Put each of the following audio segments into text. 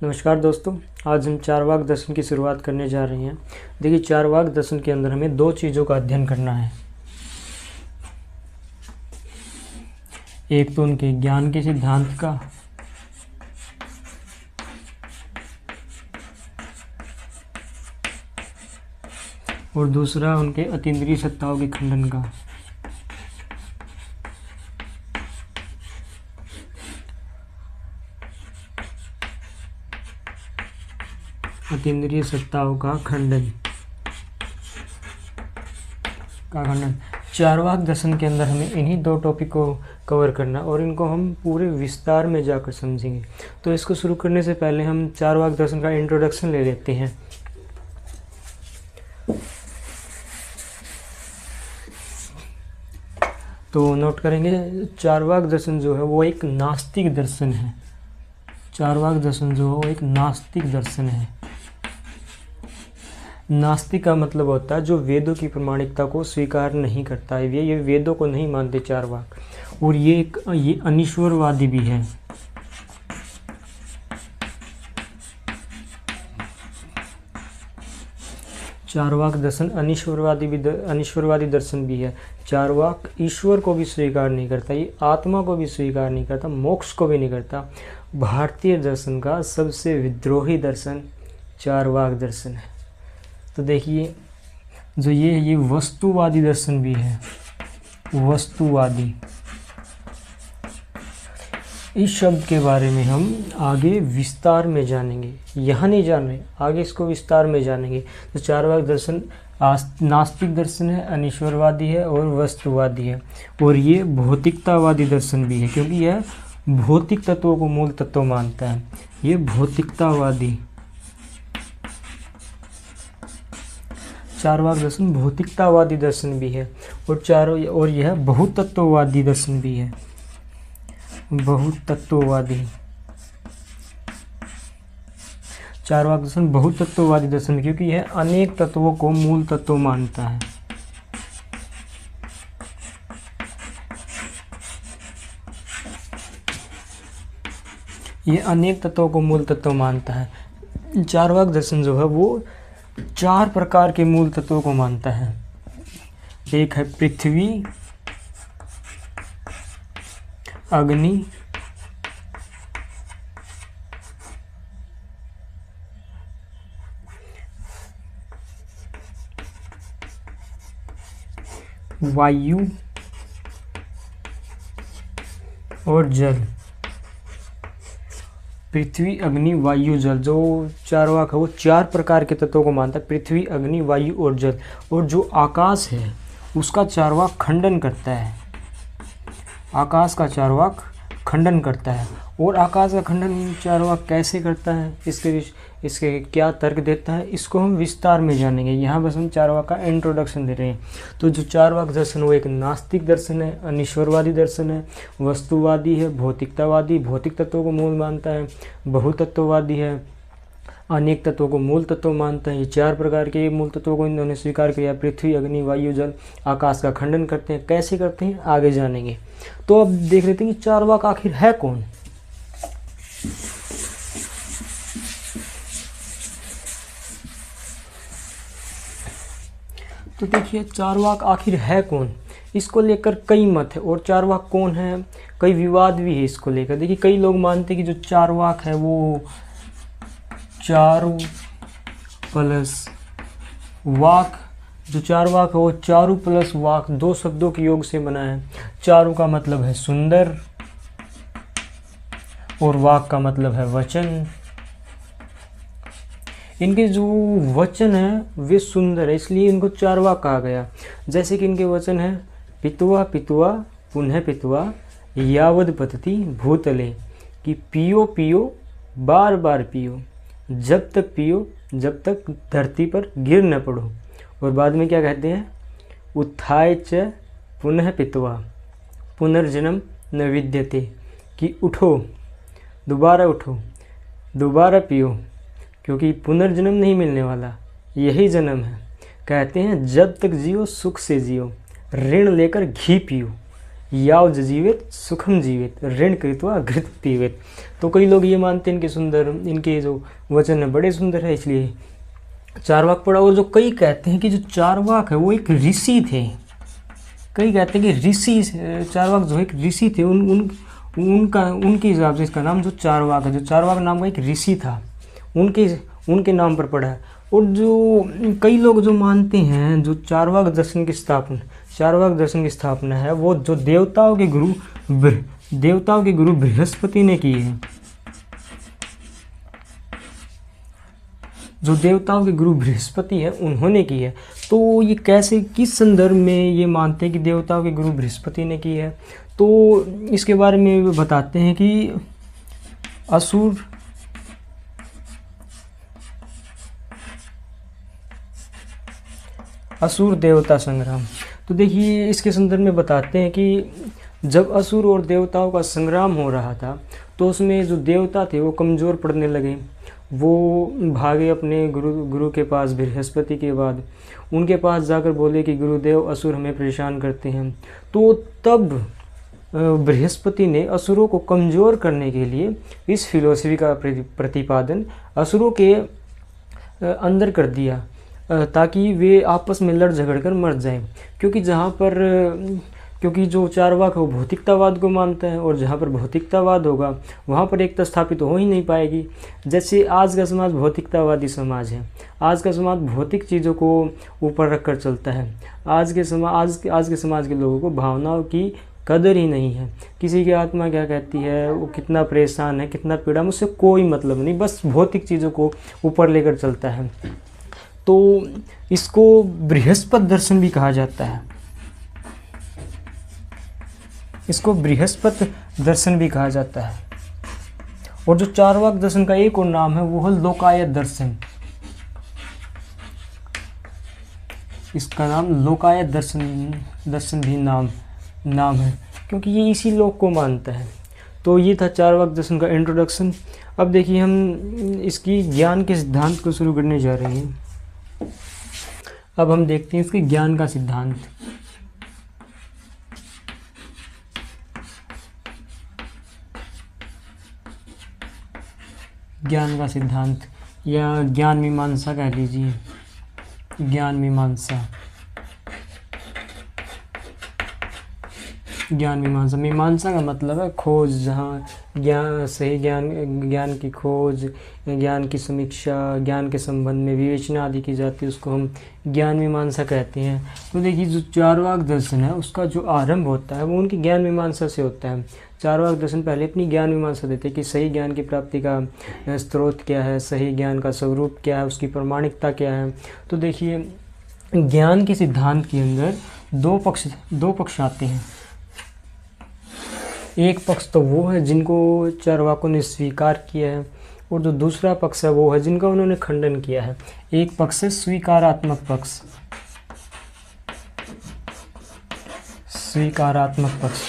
नमस्कार दोस्तों, आज हम चारवाक दर्शन की शुरुआत करने जा रहे हैं। देखिए, चारवाक दर्शन के अंदर हमें दो चीज़ों का अध्ययन करना है। एक तो उनके ज्ञान के सिद्धांत का, और दूसरा उनके अतीन्द्रिय सत्ताओं के खंडन का। अतीन्द्रिय सत्ताओं का खंडन। चारवाक दर्शन के अंदर हमें इन्हीं दो टॉपिक को कवर करना और इनको हम पूरे विस्तार में जाकर समझेंगे। तो इसको शुरू करने से पहले हम चारवाक दर्शन का इंट्रोडक्शन ले लेते हैं। तो नोट करेंगे, चारवाक दर्शन जो है वो एक नास्तिक दर्शन है। चारवाक दर्शन जो है वो एक नास्तिक दर्शन है। नास्तिक का मतलब होता है जो वेदों की प्रामाणिकता को स्वीकार नहीं करता है, ये वेदों को नहीं मानते चारवाक। और ये अनीश्वरवादी भी है। चारवाक दर्शन अनीश्वरवादी दर्शन भी है। चारवाक ईश्वर को भी स्वीकार नहीं करता, ये आत्मा को भी स्वीकार नहीं करता, मोक्ष को भी नहीं करता। भारतीय दर्शन का सबसे विद्रोही दर्शन चारवाक दर्शन है। तो देखिए, जो ये वस्तुवादी दर्शन भी है। वस्तुवादी, इस शब्द के बारे में हम आगे विस्तार में जानेंगे। यहाँ नहीं जान रहे, आगे इसको विस्तार में जानेंगे। तो चारवाक दर्शन नास्तिक दर्शन है, अनीश्वरवादी है और वस्तुवादी है। और ये भौतिकतावादी दर्शन भी है, क्योंकि यह भौतिक तत्वों को मूल तत्व मानता है। ये भौतिकतावादी, चारवाक दर्शन भौतिकतावादी दर्शन भी है। और यह बहुतत्ववादी दर्शन भी है। बहुतत्ववादी, चारवाक दर्शन बहुतत्ववादी दर्शन, क्योंकि यह अनेक तत्वों को मूल तत्व मानता है। यह अनेक तत्वों को मूल तत्व मानता है। चारवाक दर्शन जो है वो चार प्रकार के मूल तत्वों को मानता है। एक है पृथ्वी, अग्नि, वायु और जल। पृथ्वी, अग्नि, वायु, जल, जो चारवाक है वो चार प्रकार के तत्वों को मानता है। पृथ्वी, अग्नि, वायु और जल। और जो आकाश है उसका चारवाक खंडन करता है। आकाश का चारवाक खंडन करता है। और आकाश का खंडन चारवाक कैसे करता है, इसके क्या तर्क देता है, इसको हम विस्तार में जानेंगे। यहाँ बस हम चारवाक का इंट्रोडक्शन दे रहे हैं। तो जो चारवाक दर्शन वो एक नास्तिक दर्शन है, अनीश्वरवादी दर्शन है, वस्तुवादी है, भौतिकतावादी, भौतिक तत्वों को मूल मानता है, बहुतत्ववादी है, अनेक तत्वों को मूल तत्व मानता है। ये चार प्रकार के मूल तत्वों को इन्होंने स्वीकार किया। पृथ्वी, अग्नि, वायु, जल, आकाश का खंडन करते हैं। कैसे करते हैं आगे जानेंगे। तो अब देख लेते हैं कि चारवाक आखिर है कौन। तो देखिए, चारवाक आखिर है कौन, इसको लेकर कई मत है। और चारवाक कौन है, कई विवाद भी है इसको लेकर। देखिए, कई लोग मानते हैं कि जो चारवाक है वो चारु प्लस वाक, जो चारवाक है वो चारु प्लस वाक, दो शब्दों के योग से बना है। चारु का मतलब है सुंदर और वाक का मतलब है वचन। इनके जो वचन है वे सुंदर है, इसलिए इनको चारवाक कहा गया। जैसे कि इनके वचन है, पित्वा पित्वा पुनः पित्वा यावद पतति भूतले, कि पियो पियो बार बार पियो, जब तक पियो जब तक धरती पर गिर न पड़ो। और बाद में क्या कहते हैं, उत्थाय च पुनः पित्वा पुनर्जन्म न विद्यते, कि उठो, दोबारा उठो, दोबारा पियो, क्योंकि पुनर्जन्म नहीं मिलने वाला, यही जन्म है। कहते हैं जब तक जियो सुख से जियो, ऋण लेकर घी पियो। याव जीवित सुखम जीवित ऋण कृत्वा घृत पीवित। तो कई लोग ये मानते हैं इनके सुंदर, इनके जो वचन है बड़े सुंदर है, इसलिए चारवाक पढ़ा। और जो कई कहते हैं कि जो चारवाक है वो एक ऋषि थे, कई कहते हैं कि ऋषि, चारवाक जो एक ऋषि थे, उनके हिसाब से इसका नाम जो चारवाक है, जो चारवाक नाम का एक ऋषि था, उनके नाम पर पड़ा है। और जो कई लोग जो मानते हैं जो चारवाक दर्शन की स्थापना है वो जो देवताओं के गुरु बृहस्पति ने की है, जो देवताओं के गुरु बृहस्पति है उन्होंने की है। तो ये कैसे, किस संदर्भ में ये मानते हैं कि देवताओं के गुरु बृहस्पति ने की है, तो इसके बारे में बताते हैं कि असुर देवता संग्राम। तो देखिए इसके संदर्भ में बताते हैं कि जब असुर और देवताओं का संग्राम हो रहा था तो उसमें जो देवता थे वो कमज़ोर पड़ने लगे, वो भागे अपने गुरु के पास, बृहस्पति के बाद उनके पास जाकर बोले कि गुरुदेव असुर हमें परेशान करते हैं। तो तब बृहस्पति ने असुरों को कमज़ोर करने के लिए इस फिलॉसफी का प्रतिपादन असुरों के अंदर कर दिया, ताकि वे आपस में लड़ झगड़ कर मर जाएं। क्योंकि जो चारवाक है वो भौतिकतावाद को मानता है, और जहाँ पर भौतिकतावाद होगा वहाँ पर एकता स्थापित हो ही नहीं पाएगी। जैसे आज का समाज भौतिकतावादी समाज है, आज का समाज भौतिक चीज़ों को ऊपर रख कर चलता है। आज के समाज के लोगों को भावनाओं की कदर ही नहीं है। किसी की आत्मा क्या कहती है, वो कितना परेशान है, कितना पीड़ा, मुझसे कोई मतलब नहीं, बस भौतिक चीज़ों को ऊपर लेकर चलता है। तो इसको बृहस्पति दर्शन भी कहा जाता है, इसको बृहस्पति दर्शन भी कहा जाता है। और जो चारवाक दर्शन का एक और नाम है वो है लोकायत दर्शन, इसका नाम लोकायत दर्शन भी नाम है, क्योंकि ये इसी लोक को मानता है। तो ये था चारवाक दर्शन का इंट्रोडक्शन। अब देखिए हम इसकी ज्ञान के सिद्धांत को शुरू करने जा रहे हैं। अब हम देखते हैं इसके ज्ञान का सिद्धांत। ज्ञान का सिद्धांत या ज्ञान मीमांसा कह लीजिए, ज्ञान मीमांसा। मीमांसा का मतलब है खोज, जहाँ सही ज्ञान की खोज, ज्ञान की समीक्षा, ज्ञान के संबंध में विवेचना आदि की जाती है, उसको हम ज्ञान मीमांसा कहते हैं। तो देखिए जो चारवाक दर्शन है उसका जो आरंभ होता है वो उनकी ज्ञान मीमांसा से होता है। चारवाक दर्शन पहले अपनी ज्ञान मीमांसा देते हैं कि सही ज्ञान की प्राप्ति का स्रोत क्या है, सही ज्ञान का स्वरूप क्या है, उसकी प्रामाणिकता क्या है। तो देखिए ज्ञान के सिद्धांत के अंदर दो पक्ष आते हैं। एक पक्ष तो वो है जिनको चारवाकों ने स्वीकार किया है, और जो दूसरा पक्ष है वो है जिनका उन्होंने खंडन किया है। एक पक्ष है स्वीकारात्मक पक्ष,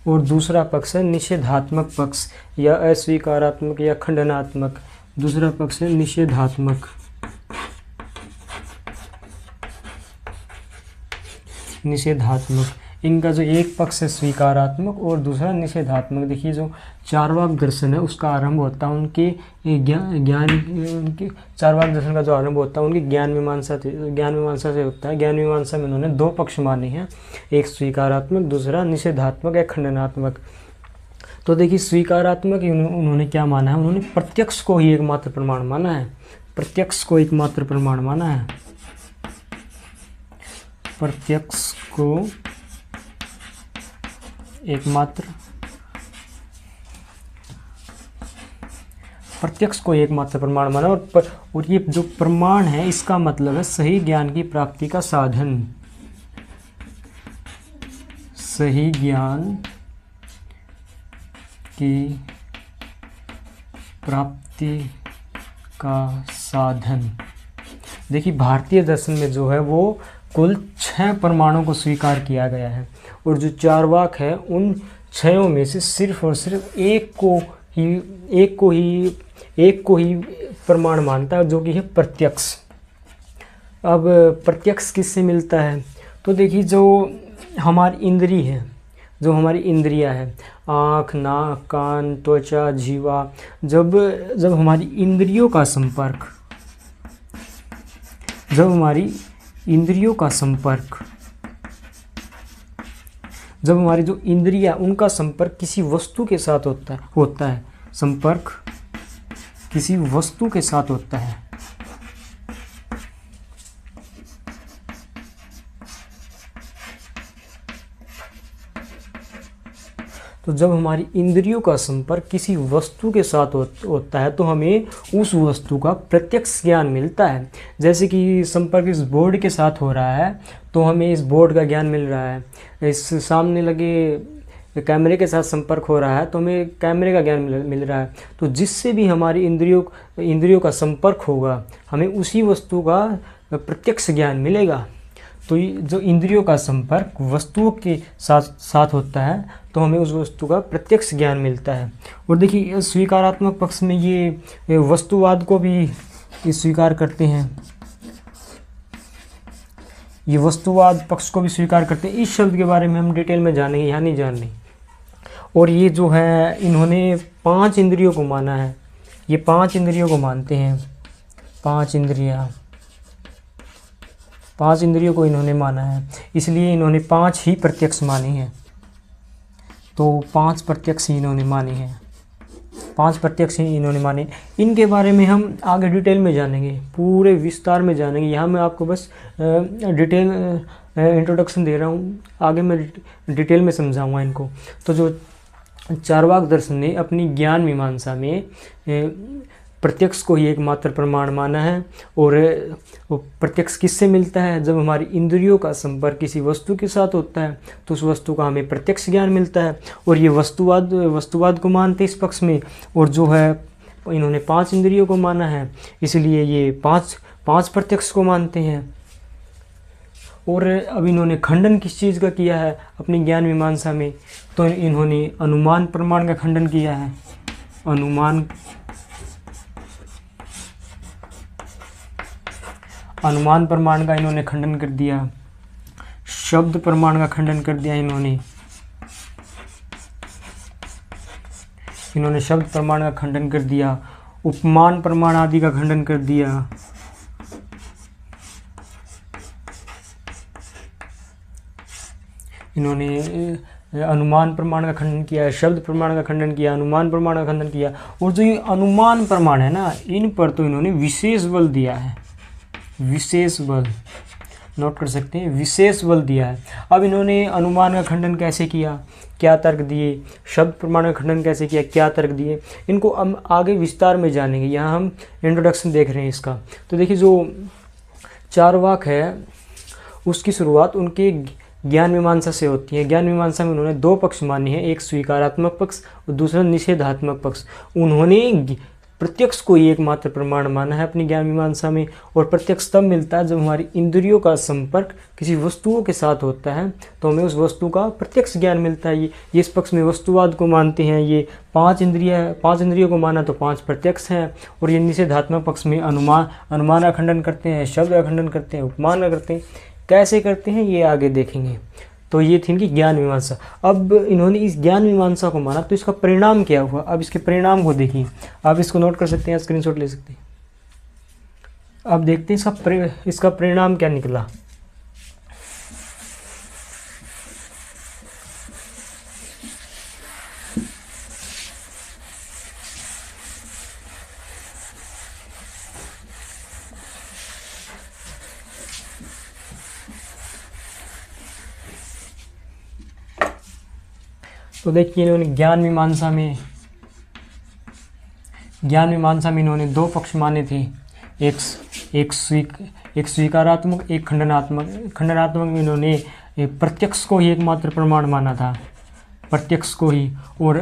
और दूसरा पक्ष है निषेधात्मक पक्ष या अस्वीकारात्मक या खंडनात्मक। दूसरा पक्ष है निषेधात्मक। इनका जो एक पक्ष है स्वीकारात्मक और दूसरा निषेधात्मक। देखिए जो चारवाक दर्शन है उसका आरंभ होता है उनके चारवाक दर्शन का जो आरंभ होता है उनकी ज्ञान मीमांसा से होता है। ज्ञान मीमांसा में उन्होंने दो पक्ष माने हैं, एक स्वीकारात्मक, दूसरा निषेधात्मक या खंडनात्मक। तो देखिए स्वीकारात्मक उन्होंने क्या माना है, उन्होंने प्रत्यक्ष को ही एकमात्र प्रमाण माना है। प्रत्यक्ष को एकमात्र प्रमाण माना और ये जो प्रमाण है इसका मतलब है सही ज्ञान की प्राप्ति का साधन। सही ज्ञान की प्राप्ति का साधन। देखिए भारतीय दर्शन में जो है वो कुल 6 प्रमाणों को स्वीकार किया गया है, और जो चारवाक है उन 6 में से सिर्फ और सिर्फ एक को ही प्रमाण मानता है, जो कि है प्रत्यक्ष। अब प्रत्यक्ष किससे मिलता है, तो देखिए जो हमारी इंद्री है, जो हमारी इंद्रियां हैं, आँख, नाक, कान, त्वचा, जीवा, जब हमारी इंद्रियों का संपर्क, जब हमारी इंद्रियों का संपर्क, जब हमारी जो इंद्रियां उनका संपर्क किसी वस्तु के साथ होता है, संपर्क किसी वस्तु के साथ होता है, तो जब हमारी इंद्रियों का संपर्क किसी वस्तु के साथ होता है तो हमें उस वस्तु का प्रत्यक्ष ज्ञान मिलता है। जैसे कि संपर्क इस बोर्ड के साथ हो रहा है तो हमें इस बोर्ड का ज्ञान मिल रहा है, इस सामने लगे कैमरे के साथ संपर्क हो रहा है तो हमें कैमरे का ज्ञान मिल रहा है। तो जिससे भी हमारी इंद्रियों का संपर्क होगा हमें उसी वस्तु का प्रत्यक्ष ज्ञान मिलेगा। तो जो इंद्रियों का संपर्क वस्तुओं के साथ होता है तो हमें उस वस्तु का प्रत्यक्ष ज्ञान मिलता है। और देखिए स्वीकारात्मक पक्ष में ये वस्तुवाद को भी स्वीकार करते हैं, ये वस्तुवाद पक्ष को भी स्वीकार करते हैं। इस शब्द के बारे में हम डिटेल में जानेंगे, यहाँ नहीं जान रहे। और ये जो है इन्होंने 5 इंद्रियों को माना है, ये 5 इंद्रियों को मानते हैं, 5 इंद्रियों को इन्होंने माना है, इसलिए इन्होंने 5 ही प्रत्यक्ष माने हैं। तो 5 प्रत्यक्ष ही इन्होंने माने हैं, 5 प्रत्यक्ष ही इन्होंने माने। इनके बारे में हम आगे डिटेल में जानेंगे, पूरे विस्तार में जानेंगे। यहाँ मैं आपको बस डिटेल इंट्रोडक्शन दे रहा हूँ, आगे मैं डिटेल में समझाऊँगा इनको। तो जो चार्वाक दर्शन ने अपनी ज्ञान मीमांसा में प्रत्यक्ष को ही एकमात्र प्रमाण माना है। और प्रत्यक्ष किससे मिलता है? जब हमारी इंद्रियों का संपर्क किसी वस्तु के साथ होता है तो उस वस्तु का हमें प्रत्यक्ष ज्ञान मिलता है। और ये वस्तुवाद को मानते इस पक्ष में, और जो है इन्होंने 5 इंद्रियों को माना है, इसलिए ये 5 प्रत्यक्ष को मानते हैं। और अब इन्होंने खंडन किस चीज़ का किया है अपनी ज्ञान मीमांसा में? तो इन्होंने अनुमान प्रमाण का खंडन किया है। अनुमान प्रमाण का इन्होंने खंडन कर दिया, शब्द प्रमाण का खंडन कर दिया इन्होंने शब्द प्रमाण का खंडन कर दिया, उपमान प्रमाण आदि का खंडन कर दिया। इन्होंने अनुमान प्रमाण का खंडन किया, शब्द प्रमाण का खंडन किया, अनुमान प्रमाण का खंडन किया। और जो ये अनुमान प्रमाण है ना, इन पर तो इन्होंने विशेष बल दिया है, विशेष बल, नोट कर सकते हैं, विशेष बल दिया है। अब इन्होंने अनुमान का खंडन कैसे किया, क्या तर्क दिए, शब्द प्रमाण का खंडन कैसे किया, क्या तर्क दिए, इनको हम आगे विस्तार में जानेंगे। यहाँ हम इंट्रोडक्शन देख रहे हैं इसका। तो देखिए जो चार्वाक है उसकी शुरुआत उनके ज्ञान मीमांसा से होती है। ज्ञान मीमांसा में उन्होंने 2 पक्ष माने हैं, एक स्वीकारात्मक पक्ष और दूसरा निषेधात्मक पक्ष। उन्होंने प्रत्यक्ष को ही एकमात्र प्रमाण माना है अपनी ज्ञान मीमांसा में। और प्रत्यक्ष तब मिलता है जब हमारी इंद्रियों का संपर्क किसी वस्तुओं के साथ होता है तो हमें उस वस्तु का प्रत्यक्ष ज्ञान मिलता है। ये इस पक्ष में वस्तुवाद को मानते हैं। ये 5 इंद्रियों को माना तो 5 प्रत्यक्ष हैं। और ये निषेधात्मक पक्ष में अनुमान का खंडन करते हैं, शब्द का खंडन करते हैं, उपमान का करते हैं। कैसे करते हैं ये आगे देखेंगे। तो ये थी इनकी ज्ञान मीमांसा। अब इन्होंने इस ज्ञान मीमांसा को माना तो इसका परिणाम क्या हुआ, अब इसके परिणाम को देखिए। आप इसको नोट कर सकते हैं, स्क्रीनशॉट ले सकते हैं। अब देखते हैं इसका परिणाम क्या निकला। तो देखिए इन्होंने ज्ञान मीमांसा में इन्होंने 2 पक्ष माने थे, एक स्वीकारात्मक, एक खंडनात्मक में इन्होंने प्रत्यक्ष को ही एकमात्र प्रमाण माना था, प्रत्यक्ष को ही। और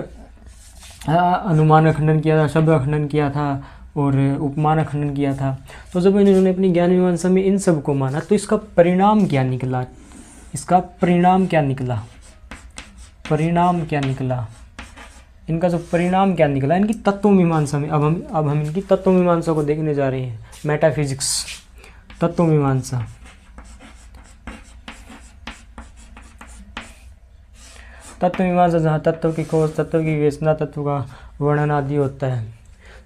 अनुमान का खंडन किया था, शब्द का खंडन किया था और उपमान का खंडन किया था। तो जब इन्होंने अपनी ज्ञान मीमांसा में इन सब को माना तो इसका परिणाम क्या निकला, इनका जो परिणाम क्या निकला इनकी तत्व मीमांसा में। अब हम इनकी तत्व मीमांसा को देखने जा रहे हैं, मेटाफिजिक्स, तत्व मीमांसा। तत्व मीमांसा जहाँ तत्व की खोज, तत्व की विवेचना, तत्व का वर्णन आदि होता है।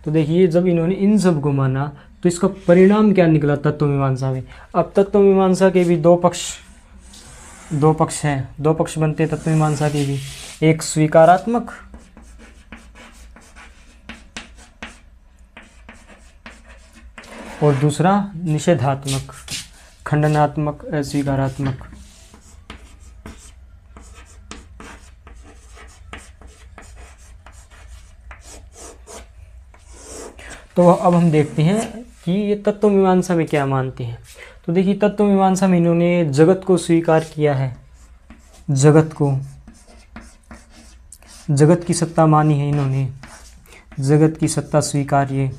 तो देखिए जब इन्होंने इन सब को माना तो इसका परिणाम क्या निकला तत्व मीमांसा में। अब तत्व मीमांसा के भी दो पक्ष हैं, दो पक्ष बनते हैं तत्व मीमांसा के भी, एक स्वीकारात्मक और दूसरा निषेधात्मक, खंडनात्मक, अस्वीकारात्मक। तो अब हम देखते हैं कि ये तत्व मीमांसा में क्या मानते हैं। तो देखिए तत्व मीमांसा में इन्होंने जगत को स्वीकार किया है, जगत की सत्ता मानी है इन्होंने, जगत की सत्ता स्वीकार्य,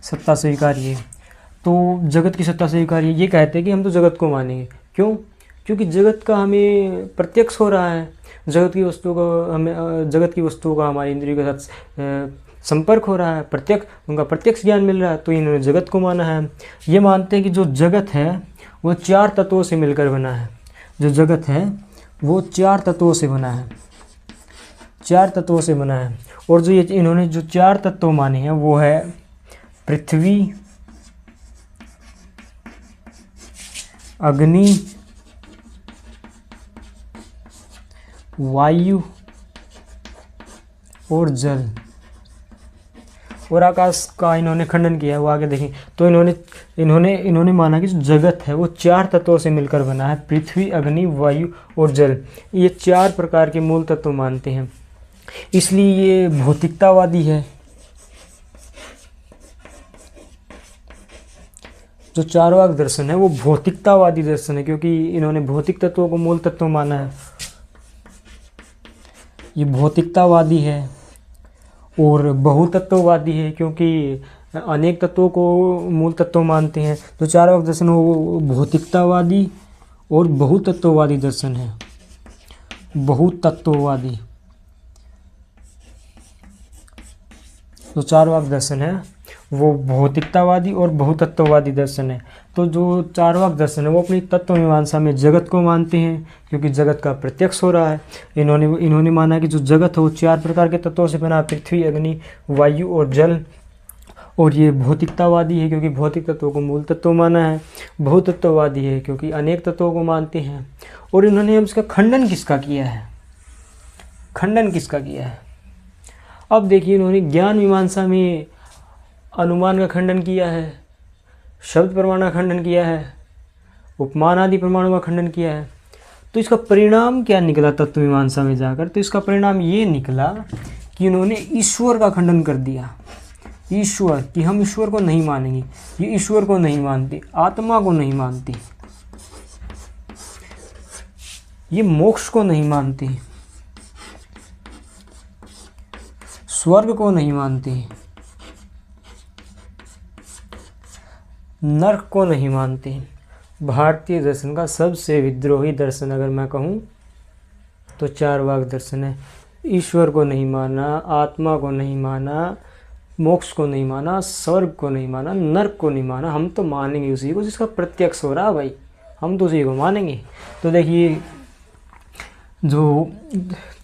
सत्ता स्वीकार्य। तो जगत की सत्ता स्वीकार्य ये कहते हैं कि हम तो जगत को मानेंगे। क्यों? क्योंकि जगत का हमें प्रत्यक्ष हो रहा है, जगत की वस्तुओं का हमारी इंद्रियों के साथ संपर्क हो रहा है, प्रत्यक्ष उनका प्रत्यक्ष ज्ञान मिल रहा है, तो इन्होंने जगत को माना है। ये मानते हैं कि जो जगत है वो 4 तत्वों से मिलकर बना है, जो जगत है वो 4 तत्वों से बना है, 4 तत्वों से बना है। और जो ये इन्होंने जो 4 तत्व माने हैं वो है पृथ्वी, अग्नि, वायु और जल और आकाश का इन्होंने खंडन किया है। वो आगे देखें तो इन्होंने माना कि जो जगत है वो 4 तत्वों से मिलकर बना है, पृथ्वी, अग्नि, वायु और जल। ये 4 प्रकार के मूल तत्व मानते हैं, इसलिए ये भौतिकतावादी है। जो चार्वाक दर्शन है वो भौतिकतावादी दर्शन है, क्योंकि इन्होंने भौतिक तत्वों को मूल तत्व माना है। ये भौतिकतावादी है और बहुतत्ववादी है, क्योंकि अनेक तत्वों को मूल तत्व मानते हैं। तो चार्वाक दर्शन वो भौतिकतावादी और बहुतत्ववादी दर्शन है, बहुतत्ववादी। जो चार्वाक दर्शन है वो भौतिकतावादी और बहुतत्ववादी दर्शन है। तो जो चार्वाक दर्शन है वो अपनी तत्व मीमांसा में जगत को मानते हैं, क्योंकि जगत का प्रत्यक्ष हो रहा है। इन्होंने माना कि जो जगत है वो 4 प्रकार के तत्वों से बना, पृथ्वी, अग्नि, वायु और जल। और ये भौतिकतावादी है क्योंकि भौतिक तत्वों को मूल तत्व माना है। बहुतत्ववादी है क्योंकि अनेक तत्वों को मानते हैं। और इन्होंने अब इसका खंडन किसका किया है, खंडन किसका किया है। अब देखिए इन्होंने ज्ञान मीमांसा में अनुमान का खंडन किया है, शब्द प्रमाण का खंडन किया है, उपमान आदि प्रमाणों का खंडन किया है। तो इसका परिणाम क्या निकला तत्व मीमांसा में जाकर? तो इसका परिणाम ये निकला कि इन्होंने ईश्वर का खंडन कर दिया। ईश्वर कि हम ईश्वर को नहीं मानेंगे, ये ईश्वर को नहीं मानते, आत्मा को नहीं मानते, ये मोक्ष को नहीं मानते, स्वर्ग को नहीं मानते, नरक को नहीं मानते। भारतीय दर्शन का सबसे विद्रोही दर्शन अगर मैं कहूँ तो चार्वाक दर्शन है। ईश्वर को नहीं माना, आत्मा को नहीं माना, मोक्ष को नहीं माना, स्वर्ग को नहीं माना, नरक को नहीं माना। हम तो मानेंगे उसी को जिसका प्रत्यक्ष हो रहा भाई, हम तो उसी को मानेंगे। तो देखिए जो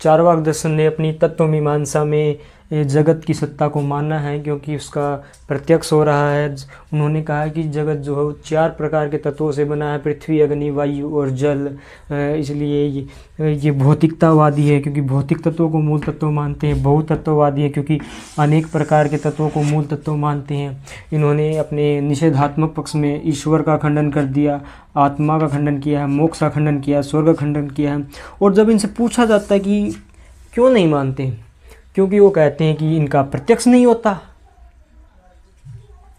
चार्वाक दर्शन ने अपनी तत्व मीमांसा में जगत की सत्ता को माना है क्योंकि उसका प्रत्यक्ष हो रहा है। उन्होंने कहा कि जगत जो है वो 4 प्रकार के तत्वों से बना है, पृथ्वी, अग्नि, वायु और जल। इसलिए ये भौतिकतावादी है क्योंकि भौतिक तत्वों को मूल तत्व मानते हैं। बहुतत्ववादी है क्योंकि अनेक प्रकार के तत्वों को मूल तत्व मानते हैं। इन्होंने अपने निषेधात्मक पक्ष में ईश्वर का खंडन कर दिया, आत्मा का खंडन किया है, मोक्ष का खंडन किया है, स्वर्ग का खंडन किया है। और जब इनसे पूछा जाता है कि क्यों नहीं मानते, क्योंकि वो कहते हैं कि इनका प्रत्यक्ष नहीं होता,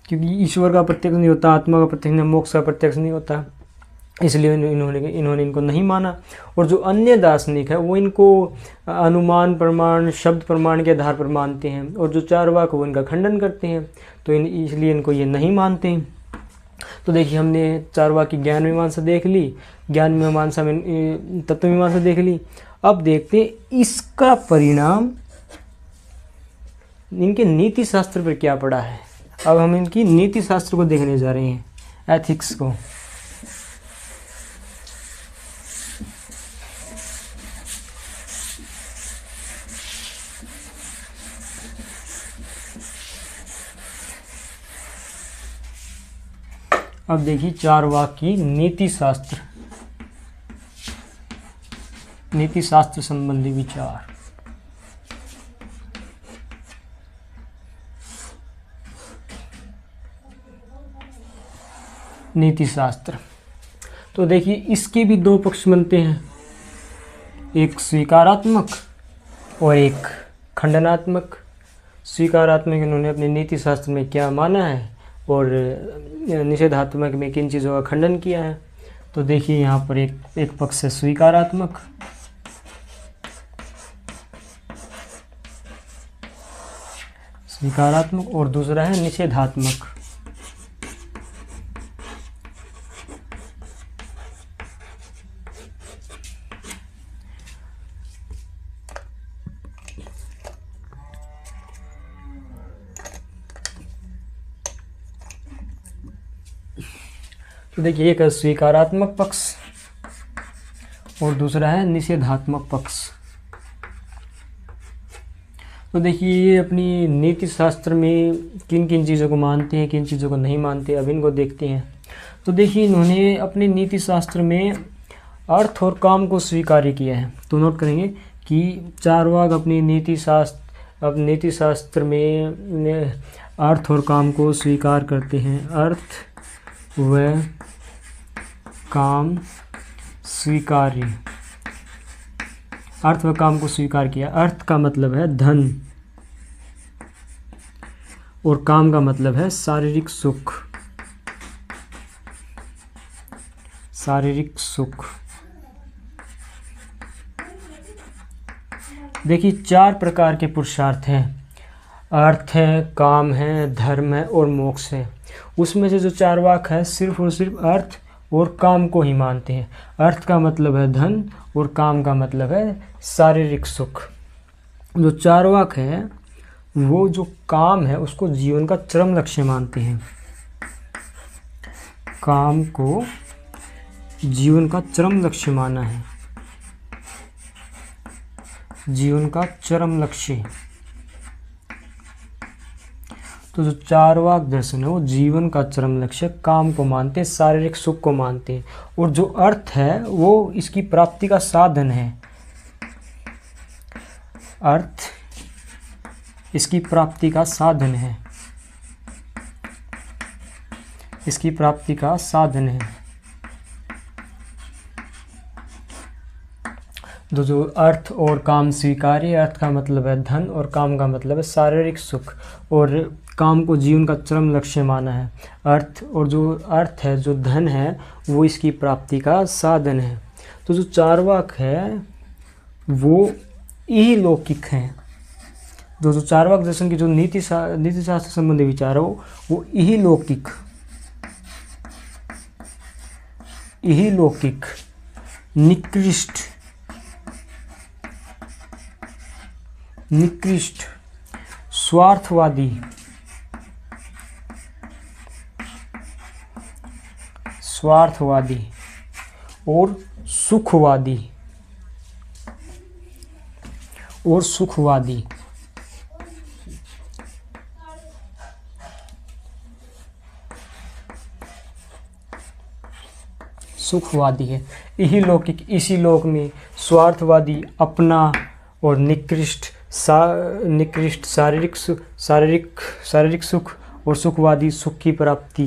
क्योंकि ईश्वर का प्रत्यक्ष नहीं होता, आत्मा का प्रत्यक्ष नहीं, मोक्ष का प्रत्यक्ष नहीं होता, इसलिए इन्होंने इनको नहीं माना। और जो अन्य दार्शनिक है वो इनको अनुमान प्रमाण, शब्द प्रमाण के आधार पर मानते हैं। और जो चार्वाक वो इनका खंडन करते हैं, तो इसलिए इनको ये नहीं मानते हैं। तो देखिए हमने चार्वाक की ज्ञान मीमांसा देख ली, ज्ञान मीमांसा में तत्व मीमांसा देख ली। अब देखते हैं इसका परिणाम इनके नीति शास्त्र पर क्या पड़ा है। अब हम इनकी नीति शास्त्र को देखने जा रहे हैं, एथिक्स को। अब देखिए चारवाक की नीति शास्त्र संबंधी विचार। नीति शास्त्र, तो देखिए इसके भी दो पक्ष बनते हैं, एक स्वीकारात्मक और एक खंडनात्मक। स्वीकारात्मक इन्होंने अपने नीति शास्त्र में क्या माना है और निषेधात्मक में किन चीज़ों का खंडन किया है। तो देखिए यहाँ पर एक पक्ष है स्वीकारात्मक, और दूसरा है निषेधात्मक। तो देखिए एक है स्वीकारात्मक पक्ष और दूसरा है निषेधात्मक पक्ष। तो देखिए ये अपनी नीति शास्त्र में किन किन चीज़ों को मानते हैं, किन चीज़ों को नहीं मानते, अब इनको देखते हैं। तो देखिए इन्होंने अपने नीति शास्त्र में अर्थ और काम को स्वीकार किया है। तो नोट करेंगे कि चारवाक अपनी नीति शास्त्र में अर्थ और काम को स्वीकार करते हैं। अर्थ व काम स्वीकार्य, अर्थ व काम को स्वीकार किया। अर्थ का मतलब है धन और काम का मतलब है शारीरिक सुख। देखिए 4 प्रकार के पुरुषार्थ हैं, अर्थ है, काम है, धर्म है और मोक्ष है। उसमें से जो चारवाक है सिर्फ और सिर्फ अर्थ और काम को ही मानते हैं। अर्थ का मतलब है धन और काम का मतलब है शारीरिक सुख। जो चारवाक है वो जो काम है उसको जीवन का चरम लक्ष्य मानते हैं। काम को जीवन का चरम लक्ष्य माना है, जीवन का चरम लक्ष्य। तो जो चारवाक दर्शन है वो जीवन का चरम लक्ष्य काम को मानते हैं, शारीरिक सुख को मानते हैं। और जो अर्थ है वो इसकी प्राप्ति का साधन है। अर्थ इसकी प्राप्ति का साधन है, इसकी प्राप्ति का साधन है। जो अर्थ और काम स्वीकार्य, अर्थ का मतलब है धन और काम का मतलब है शारीरिक सुख, और काम को जीवन का चरम लक्ष्य माना है। अर्थ और जो अर्थ है, जो धन है, वो इसकी प्राप्ति का साधन है। तो जो चारवाक है वो इहलौकिक हैं। जो चारवाक दर्शन की जो नीति शास्त्र संबंधी विचार हो वो इहलौकिक, निकृष्ट, स्वार्थवादी, और सुखवादी, सुखवादी है। यही लौकिक, इसी लोक में स्वार्थवादी अपना और निकृष्ट शारीरिक सुख और सुखवादी सुख की प्राप्ति।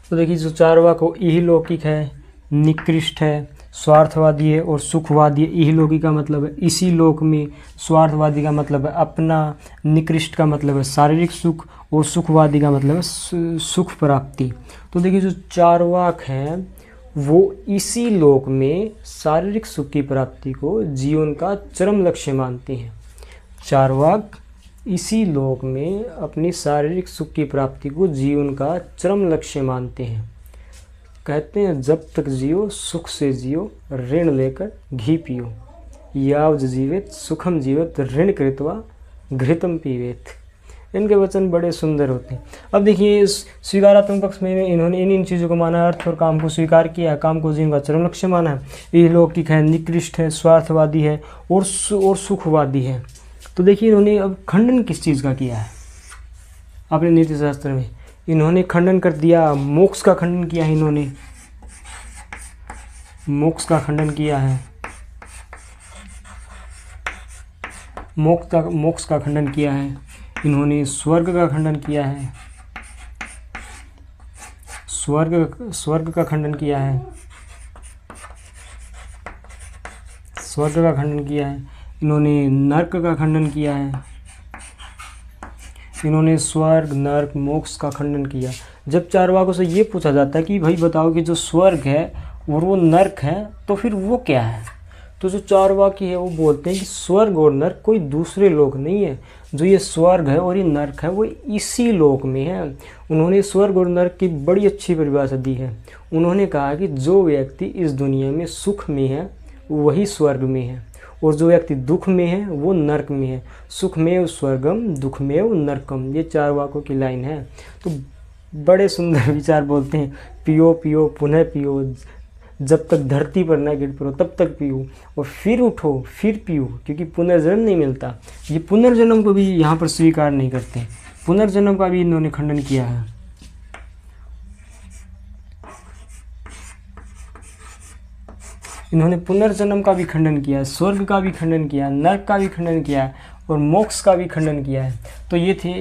तो देखिए जो चारवाक हो इहलौकिक है, निकृष्ट है, स्वार्थवादी है और सुखवादी है। इहलौकिक का मतलब है इसी लोक में, स्वार्थवादी का मतलब है अपना, निकृष्ट का मतलब है शारीरिक सुख और सुखवादी का मतलब है सुख प्राप्ति। तो देखिए जो चारवाक हैं वो इसी लोक में शारीरिक सुख की प्राप्ति को जीवन का चरम लक्ष्य मानते हैं। चारवाक इसी लोक में अपनी शारीरिक सुख की प्राप्ति को जीवन का चरम लक्ष्य मानते हैं। कहते हैं जब तक जियो सुख से जियो, ऋण लेकर घी पियो, यावज जीवेत सुखम जीवेत ऋण कृत्वा घृतम पीवेत। इनके वचन बड़े सुंदर होते हैं। अब देखिए इस स्वीकारात्मक पक्ष में इन्होंने इन चीज़ों को माना, अर्थ और काम को स्वीकार किया, काम को जीवन का चरम लक्ष्य माना है, ये लौकिक है, निकृष्ट है, स्वार्थवादी है और सुखवादी है। तो देखिए इन्होंने अब खंडन किस चीज़ का किया है अपने नीति शास्त्र में, इन्होंने खंडन कर दिया, मोक्ष का खंडन किया है, इन्होंने मोक्ष का खंडन किया है, मोक्ष का खंडन किया है, इन्होंने स्वर्ग का खंडन किया है, स्वर्ग का खंडन किया है, स्वर्ग का खंडन किया है, इन्होंने नरक का खंडन किया है, इन्होंने स्वर्ग नरक मोक्ष का खंडन किया। जब चारवाकों से ये पूछा जाता है कि भाई बताओ कि जो स्वर्ग है और वो नरक है तो फिर वो क्या है, तो जो चारवाकी है वो बोलते हैं कि स्वर्ग और नरक कोई दूसरे लोक नहीं है, जो ये स्वर्ग है और ये नरक है वो इसी लोक में है। उन्होंने स्वर्ग और नरक की बड़ी अच्छी परिभाषा दी है। उन्होंने कहा कि जो व्यक्ति इस दुनिया में सुख में है वही स्वर्ग में है, और जो व्यक्ति दुख में है वो नरक में है। सुखमेव स्वर्गम दुखमेव नरकम, ये चारवाकों की लाइन है। तो बड़े सुंदर विचार बोलते हैं, पियो पियो पुनः पियो, जब तक धरती पर ना गिर पड़ो तब तक पियो, और फिर उठो फिर पियो, क्योंकि पुनर्जन्म नहीं मिलता। ये पुनर्जन्म को भी यहाँ पर स्वीकार नहीं करते, पुनर्जन्म का भी इन्होंने खंडन किया है। इन्होंने पुनर्जन्म का भी खंडन किया है, स्वर्ग का भी खंडन किया है, नरक का भी खंडन किया है और मोक्ष का भी खंडन किया है। तो ये थे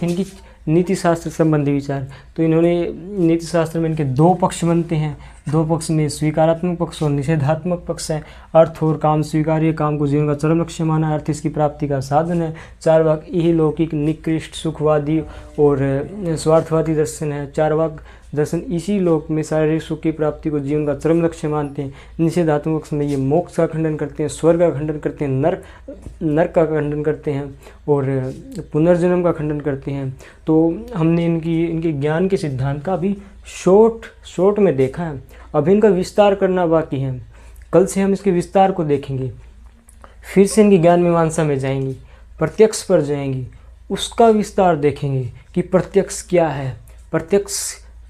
इनकी नीति शास्त्र संबंधी विचार। तो इन्होंने नीति शास्त्र में इनके दो पक्ष बनते हैं, दो पक्ष में स्वीकारात्मक पक्ष और निषेधात्मक पक्ष है। अर्थ और काम स्वीकार्य, काम को जीवन का चरम लक्ष्य माना, अर्थ इसकी प्राप्ति का साधन है। चारवाक यही लौकिक निकृष्ट सुखवादी और स्वार्थवादी दर्शन है। चारवाक दर्शन इसी लोक में शारीरिक सुख की प्राप्ति को जीवन का चरम लक्ष्य मानते हैं। निषेधात्मक पक्ष में ये मोक्ष का खंडन करते हैं, स्वर्ग का खंडन करते हैं, नरक का खंडन करते हैं और पुनर्जन्म का खंडन करते हैं। तो हमने इनके ज्ञान के सिद्धांत का अभी शॉर्ट में देखा है, अभी इनका विस्तार करना बाकी है। कल से हम इसके विस्तार को देखेंगे, फिर से इनकी ज्ञान मीमांसा में जाएंगी, प्रत्यक्ष पर जाएंगी, उसका विस्तार देखेंगे कि प्रत्यक्ष क्या है, प्रत्यक्ष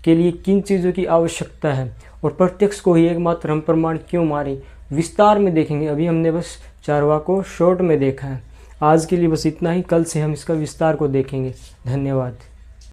के लिए किन चीज़ों की आवश्यकता है और प्रत्यक्ष को ही एकमात्र हम प्रमाण क्यों मारें, विस्तार में देखेंगे। अभी हमने बस चारवाक को शॉर्ट में देखा है। आज के लिए बस इतना ही, कल से हम इसका विस्तार को देखेंगे। धन्यवाद।